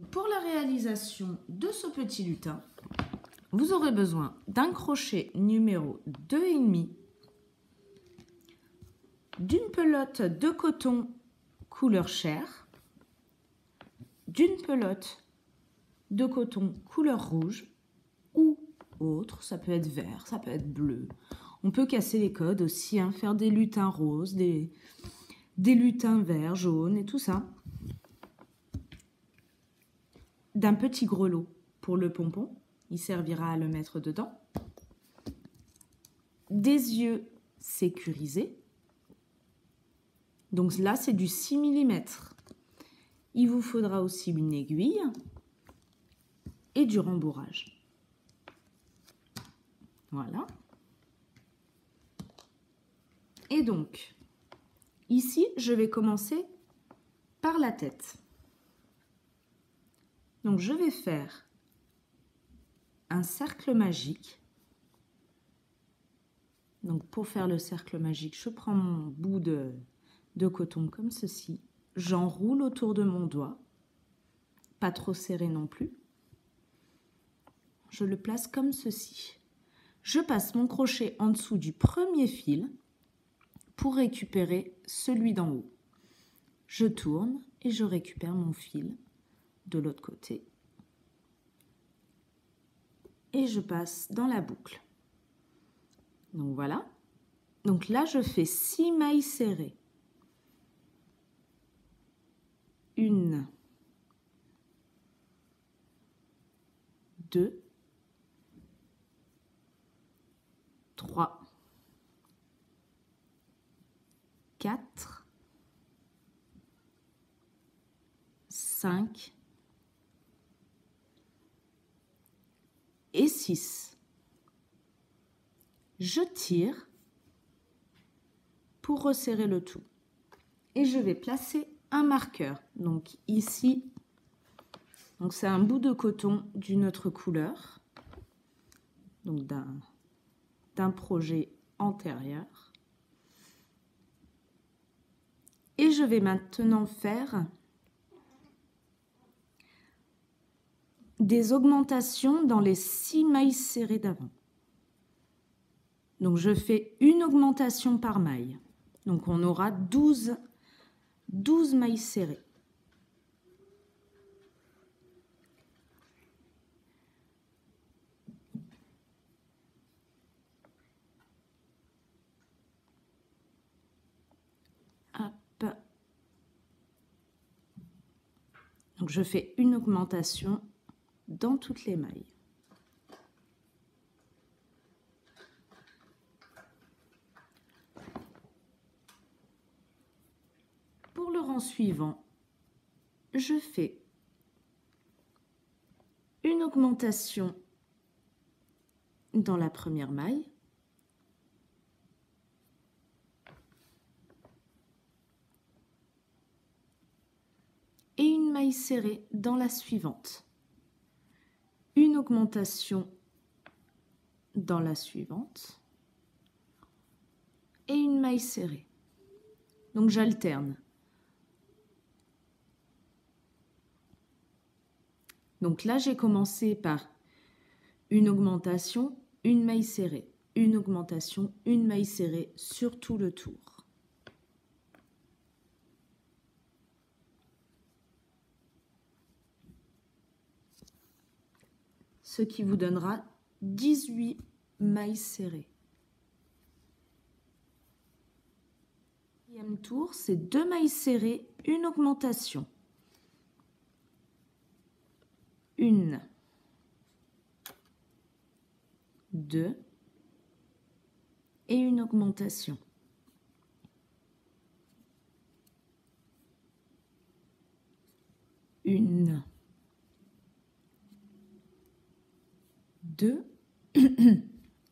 Pour la réalisation de ce petit lutin, vous aurez besoin d'un crochet numéro 2,5, d'une pelote de coton couleur chair, d'une pelote de coton couleur rouge ou autre, ça peut être vert, ça peut être bleu. On peut casser les codes aussi, hein, faire des lutins roses, des lutins verts, jaunes et tout ça. D'un petit grelot pour le pompon, il servira à le mettre dedans. Des yeux sécurisés. Donc là, c'est du 6 mm. Il vous faudra aussi une aiguille et du rembourrage. Voilà. Et donc, ici, je vais commencer par la tête. Donc, je vais faire un cercle magique. Donc, pour faire le cercle magique, je prends mon bout de coton comme ceci. J'enroule autour de mon doigt, pas trop serré non plus. Je le place comme ceci. Je passe mon crochet en dessous du premier fil pour récupérer celui d'en haut. Je tourne et je récupère mon fil de l'autre côté. Et je passe dans la boucle. Donc voilà. Donc là, je fais 6 mailles serrées. 1, 2, 3, 4, 5 et 6. Je tire pour resserrer le tout. Et je vais placer un marqueur. Donc ici, c'est un bout de coton d'une autre couleur, donc d'un projet antérieur. Et je vais maintenant faire des augmentations dans les 6 mailles serrées d'avant. Donc je fais une augmentation par maille. Donc on aura 12 mailles serrées. Hop. Donc je fais une augmentation dans toutes les mailles. Pour le rang suivant, je fais une augmentation dans la première maille, et une maille serrée dans la suivante. Une augmentation dans la suivante et une maille serrée. Donc j'alterne. Donc là, j'ai commencé par une augmentation, une maille serrée, une augmentation, une maille serrée sur tout le tour. Ce qui vous donnera 18 mailles serrées. Deuxième tour, c'est 2 mailles serrées, une augmentation. 1, 2 et une augmentation. 1, 2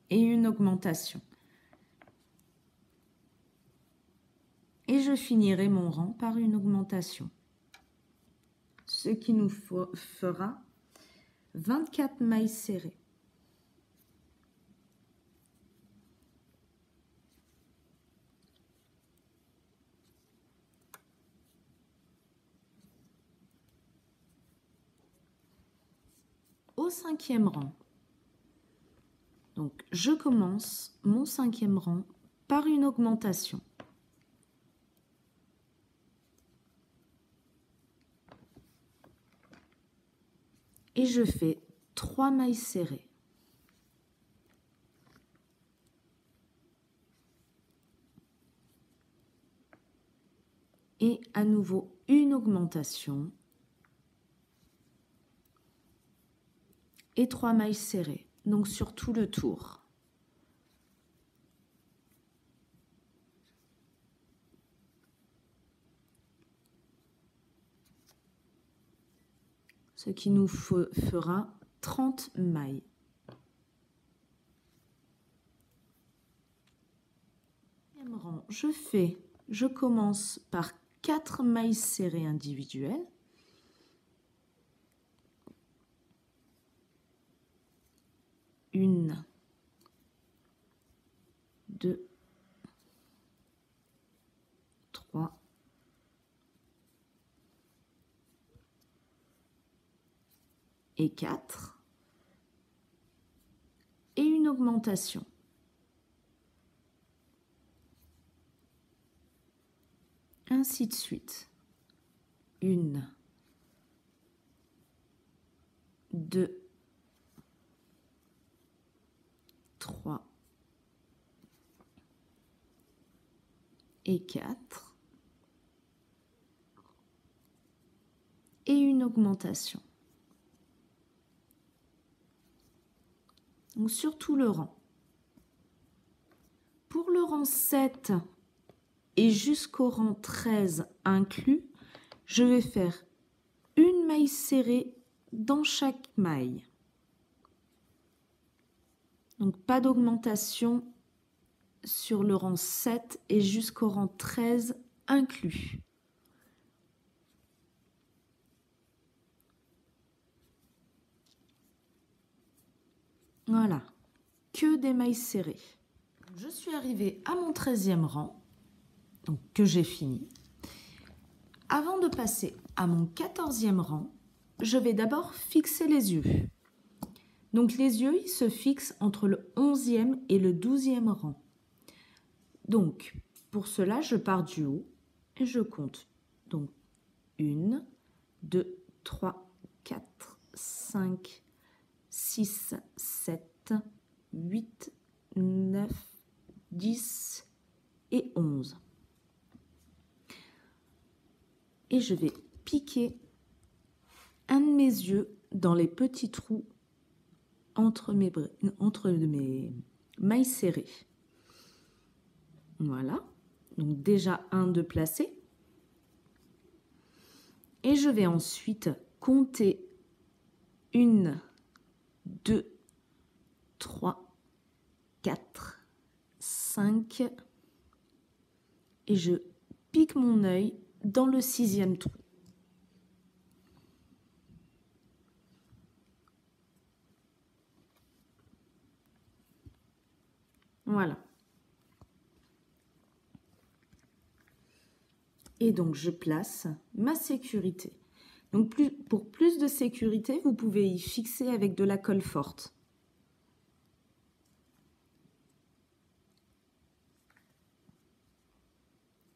et une augmentation. Et je finirai mon rang par une augmentation. Ce qui nous fera 24 mailles serrées. au 5e rang. Donc, je commence mon 5e rang par une augmentation. Et je fais 3 mailles serrées. Et à nouveau une augmentation. Et 3 mailles serrées, donc sur tout le tour. Ce qui nous fera 30 mailles. Deuxième rang, je commence par 4 mailles serrées individuelles. Une, 2, 3, et 4, et une augmentation. Ainsi de suite. 1, 2, 3 et 4 et une augmentation. Donc sur tout le rang. Pour le rang 7 et jusqu'au rang 13 inclus, je vais faire une maille serrée dans chaque maille. Donc pas d'augmentation sur le rang 7 et jusqu'au rang 13 inclus. Voilà, que des mailles serrées. Je suis arrivée à mon 13e rang, donc que j'ai fini. Avant de passer à mon 14e rang, je vais d'abord fixer les yeux. Donc les yeux, ils se fixent entre le 11e et le 12e rang. Donc pour cela, je pars du haut et je compte. Donc 1, 2, 3, 4, 5, 6, 7, 8, 9, 10 et 11. Et je vais piquer un de mes yeux dans les petits trous entre mes mailles serrées. Voilà, donc déjà un de placé. Et je vais ensuite compter 1, 2, 3, 4, 5 et je pique mon œil dans le 6e trou. Voilà. Et donc je place ma sécurité. Donc pour plus de sécurité, vous pouvez y fixer avec de la colle forte.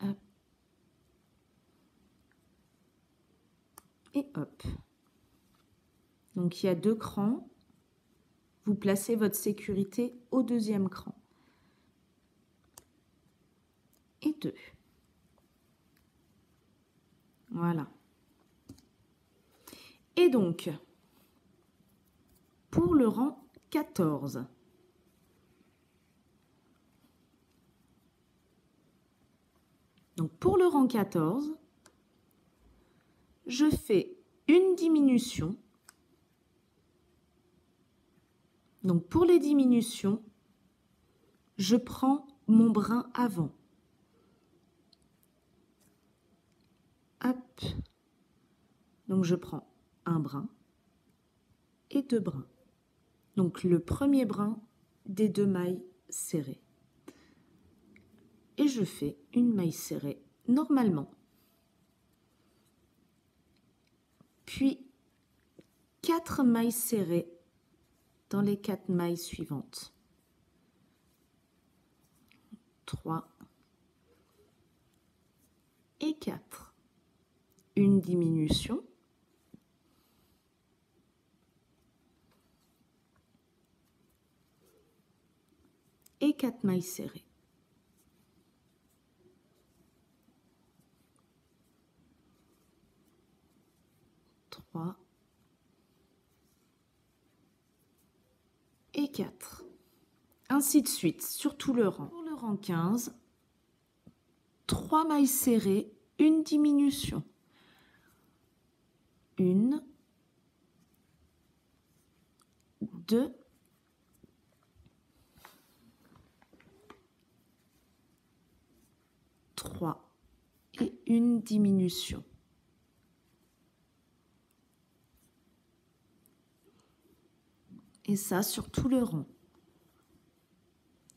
Hop. Et hop. Donc il y a 2 crans. Vous placez votre sécurité au 2e cran. Et 2. Voilà. Et donc, pour le rang 14, donc pour le rang 14, je fais une diminution. Donc pour les diminutions, je prends mon brin avant. Hop. Donc je prends un brin et 2 brins. Donc le premier brin des 2 mailles serrées. Et je fais une maille serrée normalement. Puis 4 mailles serrées dans les 4 mailles suivantes. 3 et 4. Une diminution. Et 4 mailles serrées. Et 4. Ainsi de suite sur tout le rang. Pour le rang 15, 3 mailles serrées, une diminution. 1, 2, 3 et une diminution. Et ça sur tout le rang.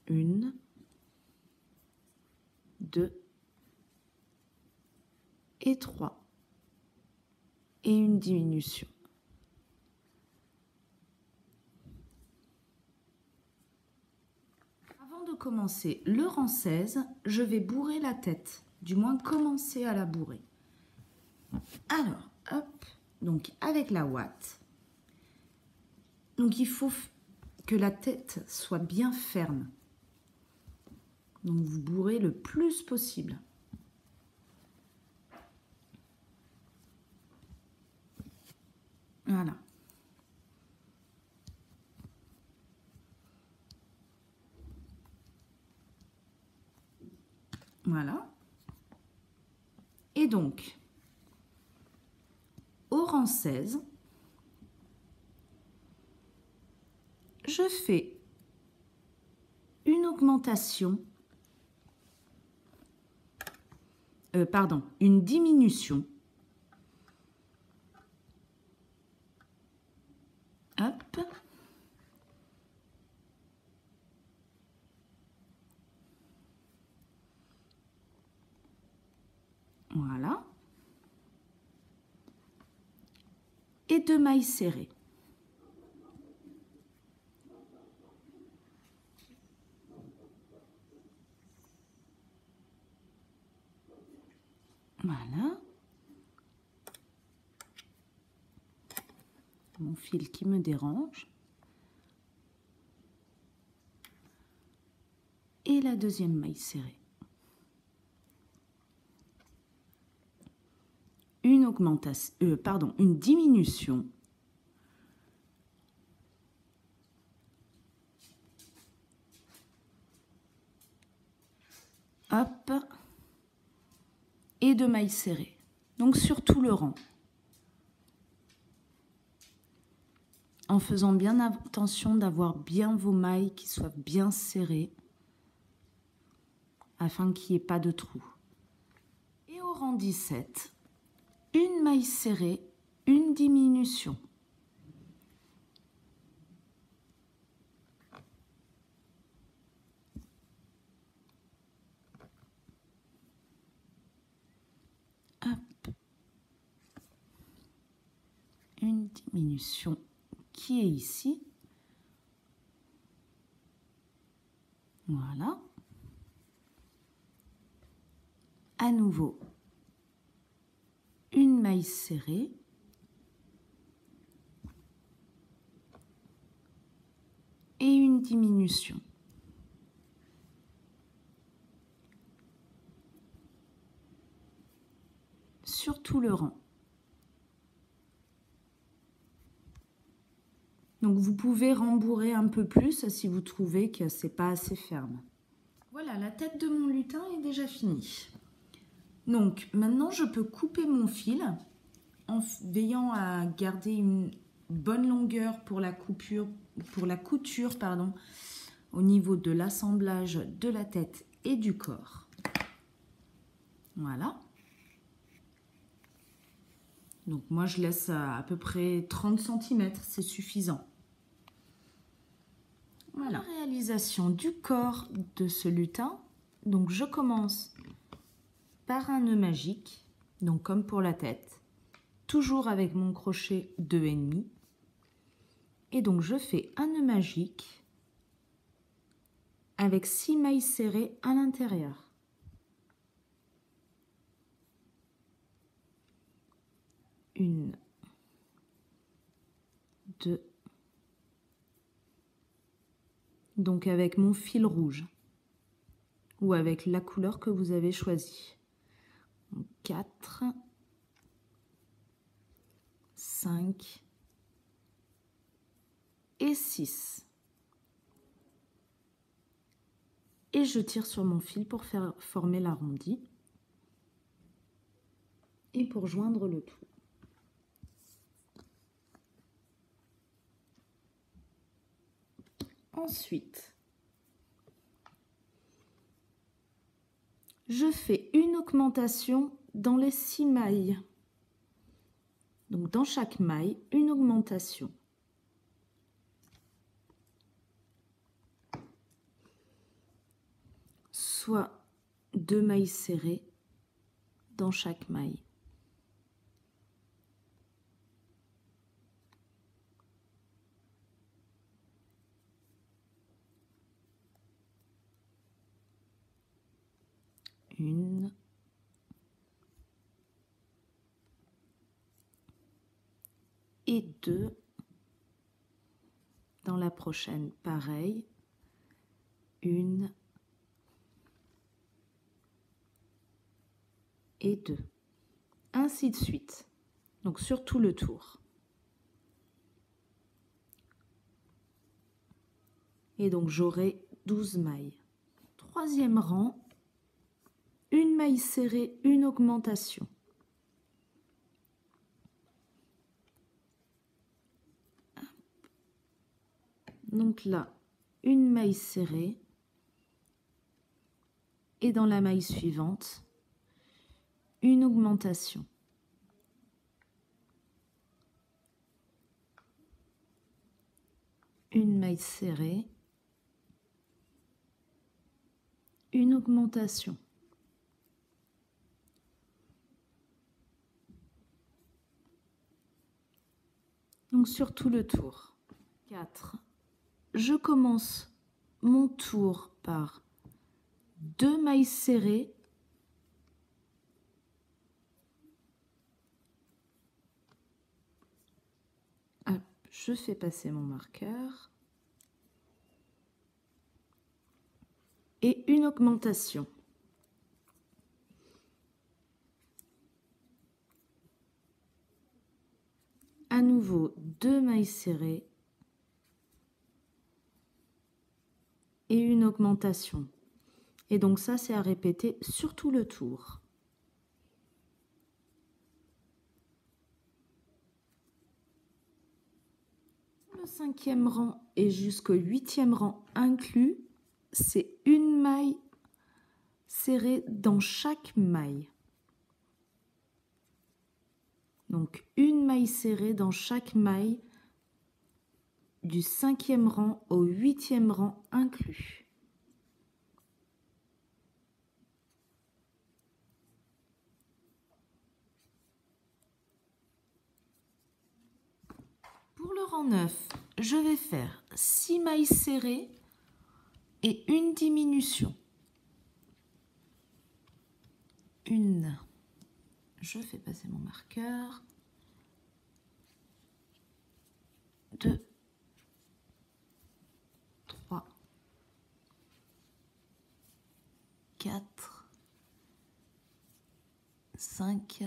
1, 2 et 3. Et une diminution. Avant de commencer le rang 16, je vais bourrer la tête. Du moins commencer à la bourrer. Alors, hop, donc avec la ouate. Donc il faut que la tête soit bien ferme. Donc vous bourrez le plus possible. Voilà. Voilà. Et donc, au rang 16, je fais une augmentation, une diminution. Hop. Voilà. Et 2 mailles serrées. Voilà. Mon fil qui me dérange. Et la deuxième maille serrée. Une augmentation, une diminution. Hop. Et 2 mailles serrées. Donc sur tout le rang. En faisant bien attention d'avoir bien vos mailles qui soient bien serrées afin qu'il n'y ait pas de trou. Et au rang 17, une maille serrée, une diminution. Hop. Une diminution qui est ici. Voilà. À nouveau, une maille serrée. Et une diminution. Sur tout le rang. Donc vous pouvez rembourrer un peu plus si vous trouvez que c'est pas assez ferme. Voilà, la tête de mon lutin est déjà finie. Donc maintenant je peux couper mon fil en veillant à garder une bonne longueur pour la couture, au niveau de l'assemblage de la tête et du corps. Voilà. Donc moi je laisse à peu près 30 cm, c'est suffisant. Voilà. La réalisation du corps de ce lutin. Donc je commence par un nœud magique, donc comme pour la tête, toujours avec mon crochet 2,5. Et donc je fais un nœud magique avec 6 mailles serrées à l'intérieur. Une, deux. Donc avec mon fil rouge ou avec la couleur que vous avez choisie. 4, 5 et 6. Et je tire sur mon fil pour faire former l'arrondi et pour joindre le tout. Ensuite, je fais une augmentation dans les 6 mailles. Donc dans chaque maille, une augmentation. Soit 2 mailles serrées dans chaque maille. Une. Et 2. Dans la prochaine, pareil. 1 et 2. Ainsi de suite. Donc sur tout le tour. Et donc j'aurai 12 mailles. Troisième rang, une maille serrée, une augmentation. Donc là, une maille serrée. Et dans la maille suivante, une augmentation. Une maille serrée. Une augmentation. Donc sur tout le tour. 4. Je commence mon tour par 2 mailles serrées. Hop, je fais passer mon marqueur. Et une augmentation. À nouveau 2 mailles serrées et une augmentation. Et donc ça, c'est à répéter sur tout le tour. Le 5e rang et jusqu'au 8e rang inclus, c'est une maille serrée dans chaque maille. Donc une maille serrée dans chaque maille du 5e rang au 8e rang inclus. Pour le rang 9, je vais faire 6 mailles serrées et une diminution. Une. Je fais passer mon marqueur. 2, 3, 4, 5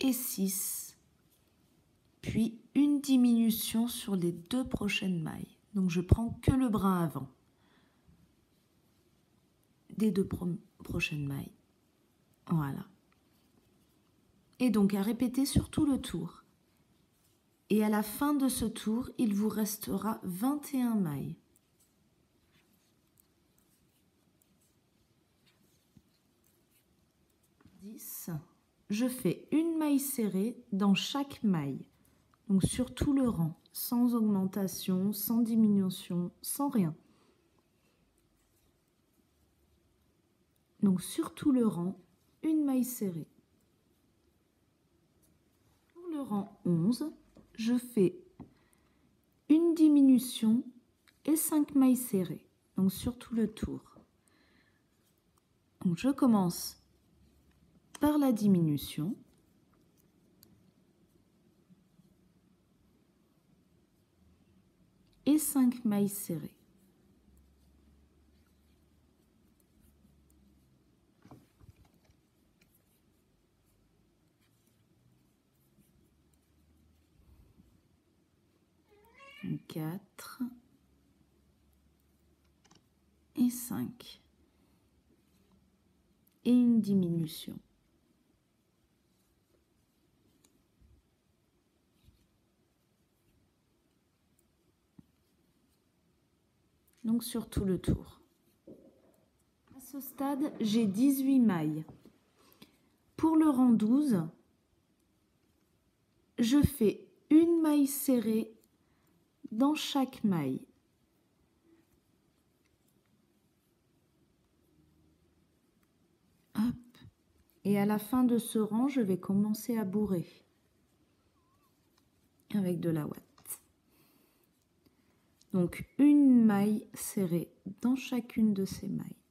et 6. Puis une diminution sur les 2 prochaines mailles. Donc je prends que le brin avant des 2 prochaines mailles. Voilà. Et donc à répéter sur tout le tour. Et à la fin de ce tour, il vous restera 21 mailles. Je fais une maille serrée dans chaque maille. Donc sur tout le rang, sans augmentation, sans diminution, sans rien. Donc sur tout le rang, une maille serrée. Pour le rang 11, je fais une diminution et 5 mailles serrées, donc sur tout le tour. Donc je commence par la diminution. Et 5 mailles serrées. Donc 4 et 5. Et une diminution. Donc sur tout le tour. À ce stade, j'ai 18 mailles. Pour le rang 12, je fais une maille serrée dans chaque maille. Hop. Et à la fin de ce rang, je vais commencer à bourrer avec de la ouate. Donc une maille serrée dans chacune de ces mailles.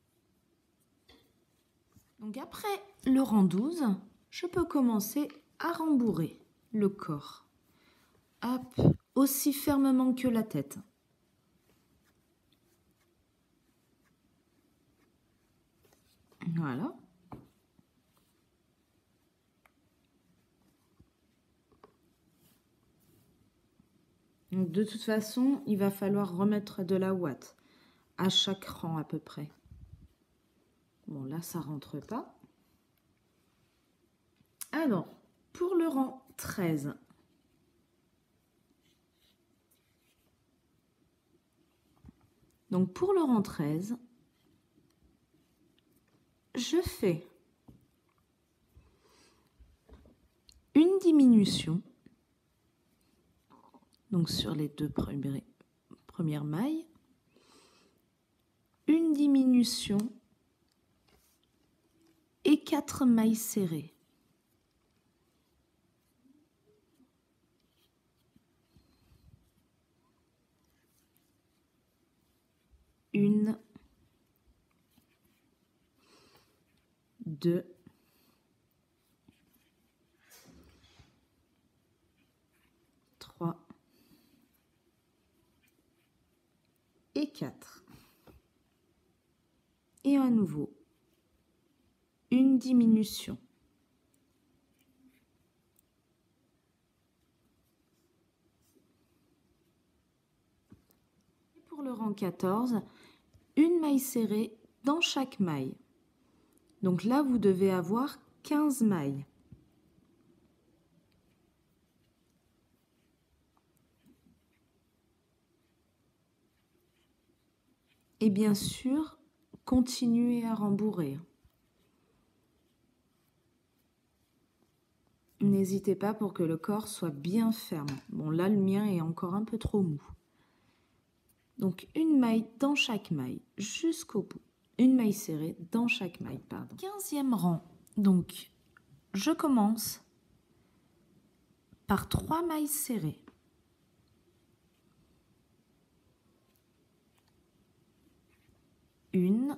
Donc après le rang 12, je peux commencer à rembourrer le corps. Hop, aussi fermement que la tête. Voilà. Donc de toute façon, il va falloir remettre de la ouate à chaque rang à peu près. Bon, là, ça rentre pas. Alors, pour le rang 13, donc pour le rang 13, je fais une diminution, donc sur les deux premières mailles, une diminution et 4 mailles serrées. Une, 2, 3 et 4. Et à nouveau, une diminution. Et pour le rang 14, une maille serrée dans chaque maille. Donc là, vous devez avoir 15 mailles. Et bien sûr, continuez à rembourrer. N'hésitez pas pour que le corps soit bien ferme. Bon, là, le mien est encore un peu trop mou. Donc, une maille dans chaque maille jusqu'au bout. Une maille serrée dans chaque maille, pardon. 15e rang. Donc, je commence par 3 mailles serrées. Une,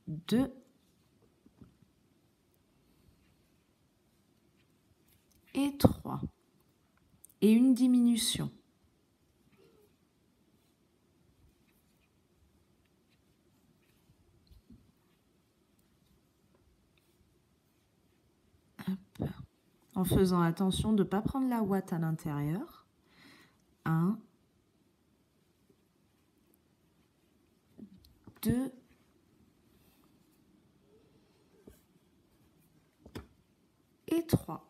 deux et 3. Et une diminution. Hop. En faisant attention de ne pas prendre la ouate à l'intérieur. 1, 2 et 3.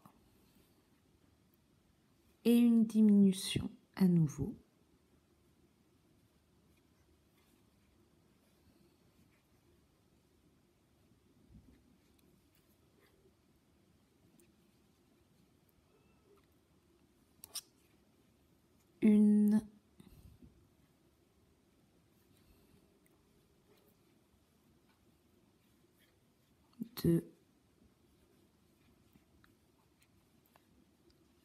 Et une diminution à nouveau. Une, 2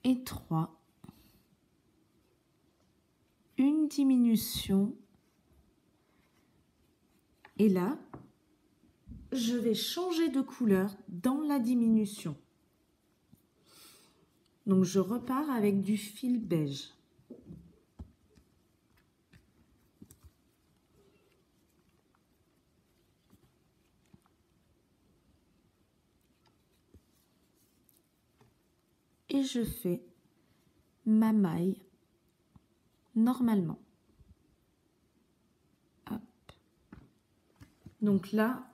et 3. Une diminution. Et là, je vais changer de couleur dans la diminution. Donc, je repars avec du fil beige. Et je fais ma maille normalement. Hop. Donc là,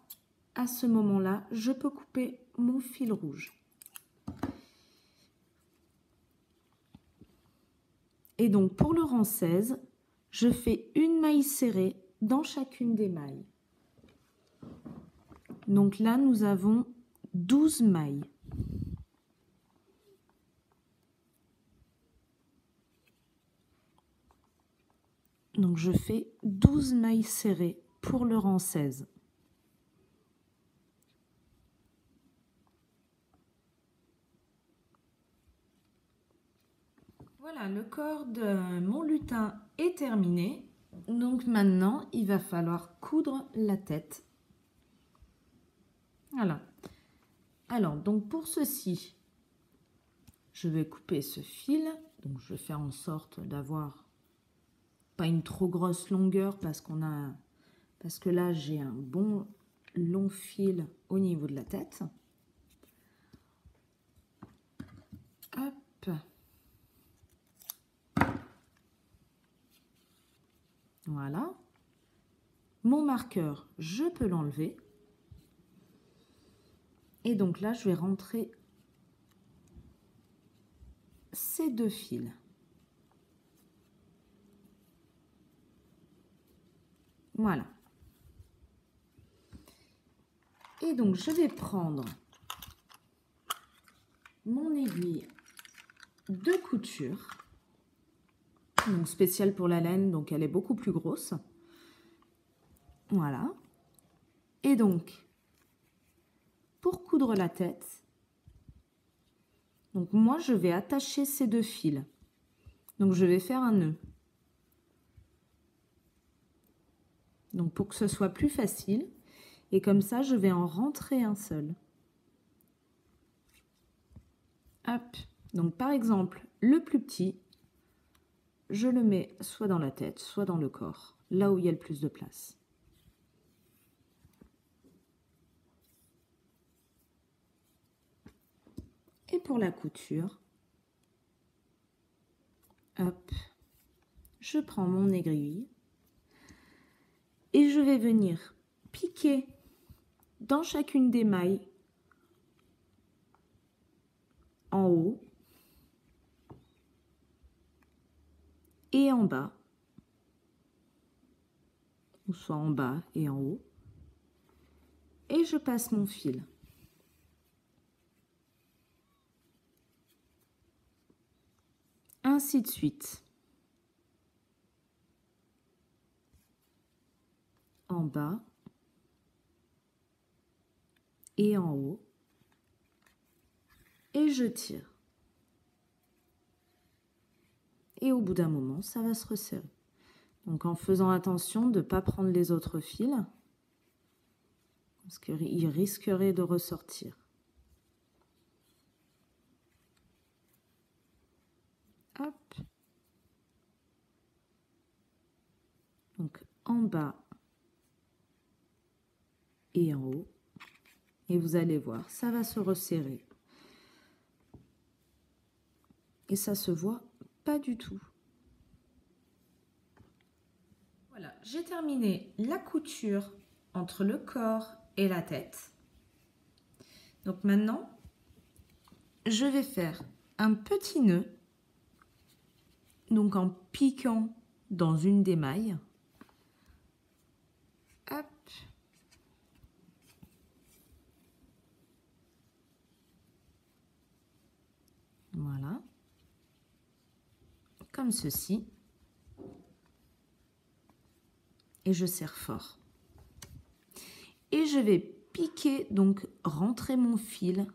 à ce moment-là, je peux couper mon fil rouge. Et donc pour le rang 16, je fais une maille serrée dans chacune des mailles. Donc là, nous avons 12 mailles. Donc je fais 12 mailles serrées pour le rang 16. Voilà, le corps de mon lutin est terminé. Donc maintenant, il va falloir coudre la tête. Voilà. Alors, donc pour ceci, je vais couper ce fil. Donc je vais faire en sorte d'avoir pas une trop grosse longueur parce que là j'ai un bon long fil au niveau de la tête. Hop. Voilà. Mon marqueur, je peux l'enlever. Et donc là, je vais rentrer ces deux fils. Voilà. Et donc, je vais prendre mon aiguille de couture, donc spéciale pour la laine, donc elle est beaucoup plus grosse. Voilà. Et donc, pour coudre la tête, donc moi, je vais attacher ces deux fils. Donc, je vais faire un nœud. Donc, pour que ce soit plus facile. Et comme ça, je vais en rentrer un seul. Hop. Donc, par exemple, le plus petit, je le mets soit dans la tête, soit dans le corps, là où il y a le plus de place. Et pour la couture, hop, je prends mon aiguille et je vais venir piquer dans chacune des mailles en haut et en bas, ou soit en bas et en haut, et je passe mon fil. Ainsi de suite. En bas et en haut, et je tire. Et au bout d'un moment, ça va se resserrer. Donc en faisant attention de ne pas prendre les autres fils, parce qu'ils risqueraient de ressortir. Hop. Donc en bas et en haut. Et vous allez voir, ça va se resserrer. Et ça se voit pas du tout. Voilà, j'ai terminé la couture entre le corps et la tête. Donc maintenant, je vais faire un petit nœud, donc en piquant dans une des mailles. Hop. Voilà. Comme ceci. Et je serre fort. Et je vais piquer, donc rentrer mon fil,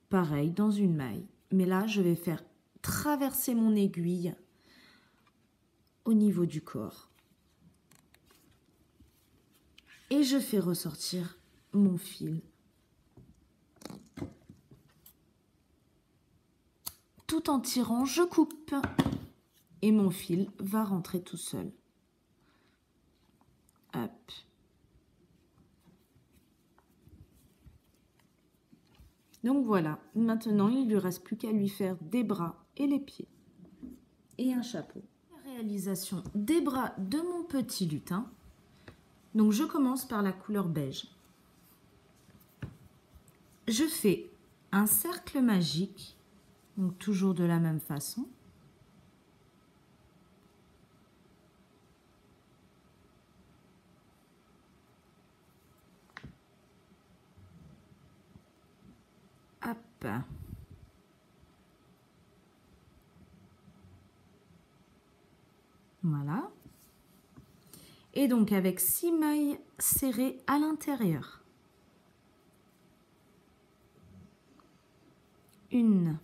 pareil, dans une maille. Mais là, je vais faire traverser mon aiguille au niveau du corps. Et je fais ressortir mon fil. Tout en tirant, je coupe. Et mon fil va rentrer tout seul. Hop. Donc voilà, maintenant il ne lui reste plus qu'à lui faire des bras et les pieds. Et un chapeau. La réalisation des bras de mon petit lutin. Donc je commence par la couleur beige. Je fais un cercle magique, donc toujours de la même façon. Hop. Voilà. Et donc avec 6 mailles serrées à l'intérieur. 1,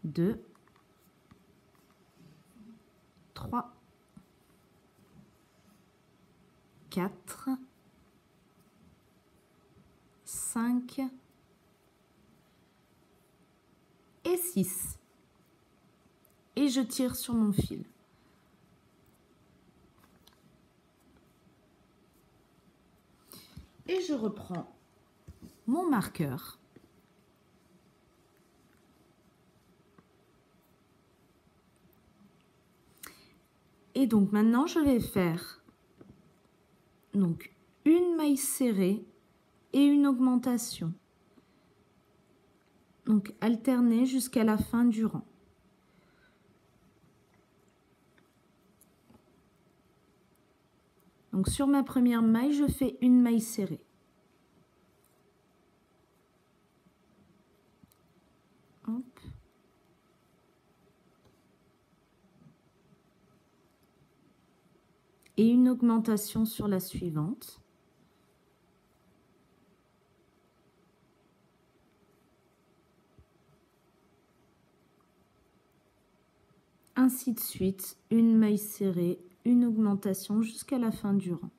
2, 3, 4, 5 et 6. Et je tire sur mon fil. Et je reprends mon marqueur. Et donc maintenant, je vais faire donc une maille serrée et une augmentation. Donc alterner jusqu'à la fin du rang. Donc sur ma première maille, je fais une maille serrée. Hop. Et une augmentation sur la suivante. Ainsi de suite, une maille serrée, une augmentation jusqu'à la fin du rang.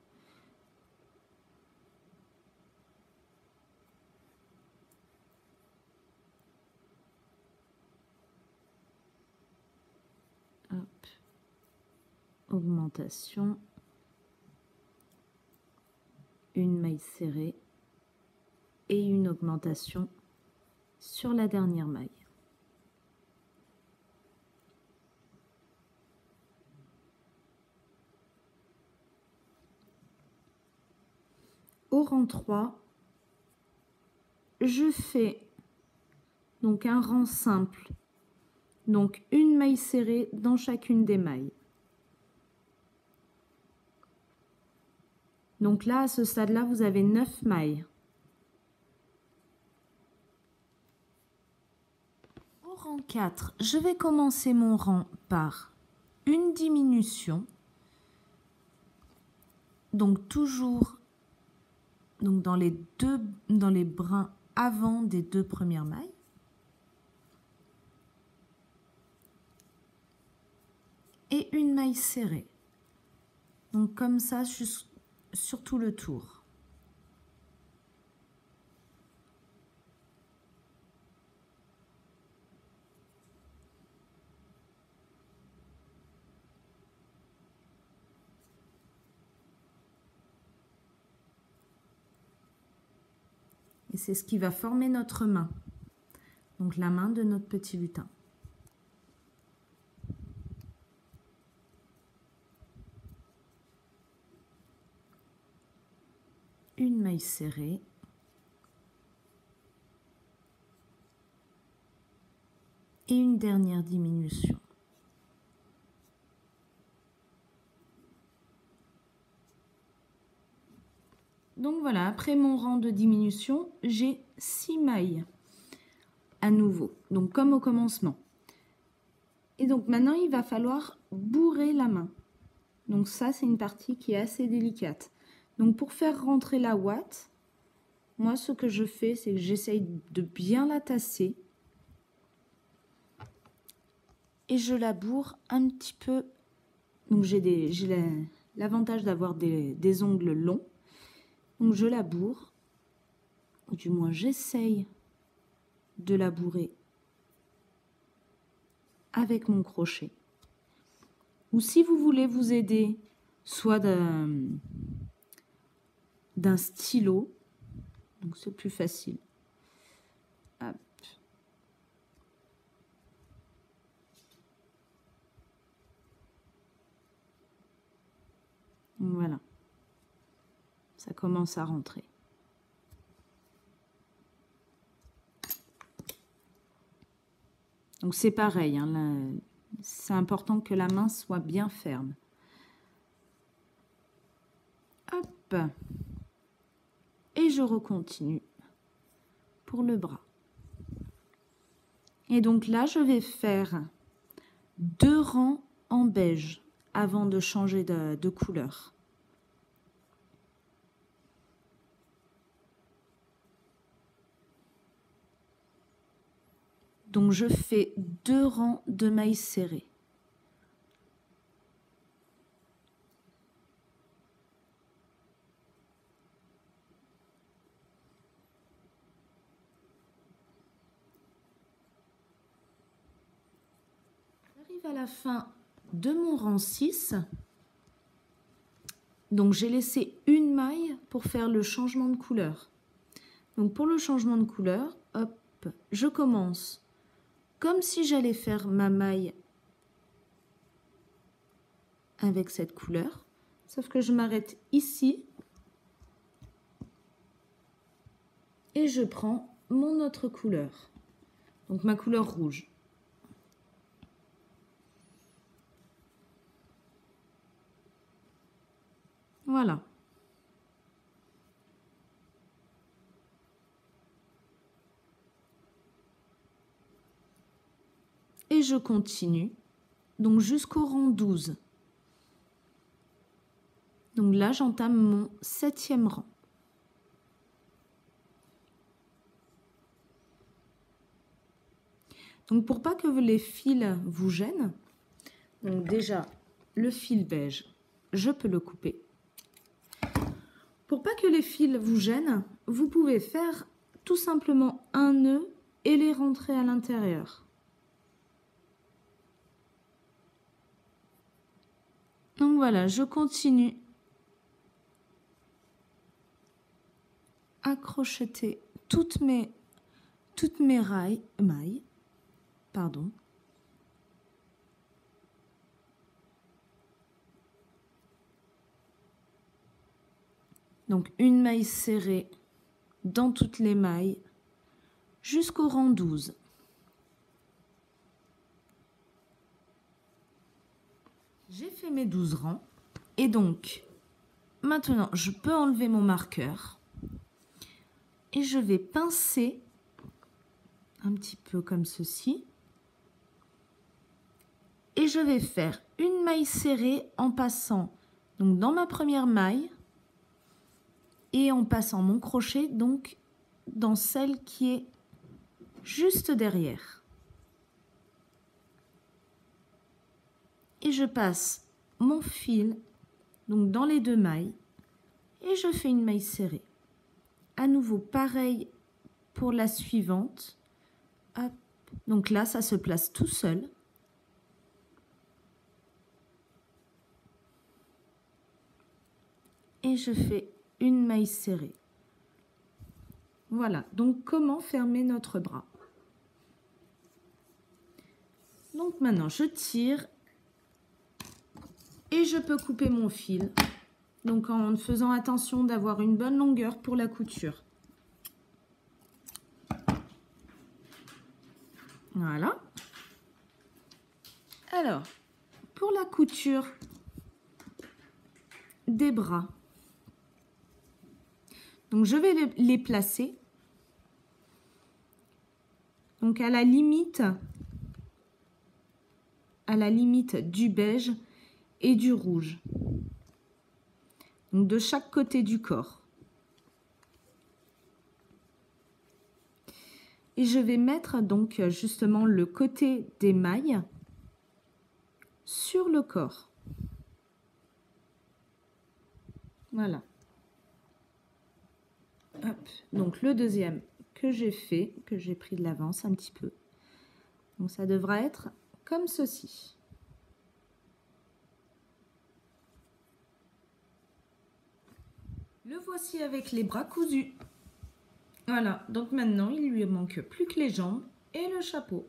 Hop. Augmentation, une maille serrée et une augmentation sur la dernière maille. Au rang 3, je fais donc un rang simple, donc une maille serrée dans chacune des mailles. Donc là, à ce stade-là, vous avez 9 mailles. Au rang 4, je vais commencer mon rang par une diminution. Donc toujours donc dans les brins avant des 2 premières mailles. Et une maille serrée. Donc comme ça sur tout le tour. Et c'est ce qui va former notre main. Donc la main de notre petit lutin. Une maille serrée. Et une dernière diminution. Donc voilà, après mon rang de diminution, j'ai 6 mailles à nouveau, donc comme au commencement. Et donc maintenant, il va falloir bourrer la main. Donc ça, c'est une partie qui est assez délicate. Donc pour faire rentrer la ouate, moi ce que je fais, c'est que j'essaye de bien la tasser. Et je laboure un petit peu. Donc j'ai l'avantage d'avoir des ongles longs. Donc je laboure, ou du moins j'essaye de labourer avec mon crochet. Ou si vous voulez vous aider, soit d'un stylo, donc c'est plus facile. Hop. Voilà, ça commence à rentrer. Donc c'est pareil, hein, c'est important que la main soit bien ferme. Hop. Et je recontinue pour le bras. Et donc là, je vais faire 2 rangs en beige avant de changer de couleur. Donc je fais 2 rangs de mailles serrées. J'arrive à la fin de mon rang 6. Donc j'ai laissé une maille pour faire le changement de couleur. Donc pour le changement de couleur, hop, je commence comme si j'allais faire ma maille avec cette couleur, sauf que je m'arrête ici et je prends mon autre couleur, donc ma couleur rouge. Voilà. Et je continue, donc jusqu'au rang 12. Donc là, j'entame mon 7e rang. Donc pour pas que les fils vous gênent, donc déjà le fil beige, je peux le couper. Pour pas que les fils vous gênent, vous pouvez faire tout simplement un nœud et les rentrer à l'intérieur. Donc voilà, je continue à crocheter toutes mes mailles. Pardon. Donc une maille serrée dans toutes les mailles jusqu'au rang 12. J'ai fait mes 12 rangs et donc maintenant je peux enlever mon marqueur et je vais pincer un petit peu comme ceci et je vais faire une maille serrée en passant donc dans ma première maille et en passant mon crochet donc dans celle qui est juste derrière. Et je passe mon fil donc dans les 2 mailles et je fais une maille serrée. À nouveau pareil pour la suivante. Hop. Donc là ça se place tout seul. Et je fais une maille serrée. Voilà, donc comment fermer notre bras. Donc maintenant je tire et je peux couper mon fil, donc en faisant attention d'avoir une bonne longueur pour la couture. Voilà. Alors, pour la couture des bras, donc je vais les placer donc à la limite du beige et du rouge. donc de chaque côté du corps. Et je vais mettre donc justement le côté des mailles sur le corps. Voilà. Hop. Donc le deuxième que j'ai fait, que j'ai pris de l'avance un petit peu. Donc ça devra être comme ceci. Le voici avec les bras cousus. Voilà, donc maintenant il lui manque plus que les jambes et le chapeau.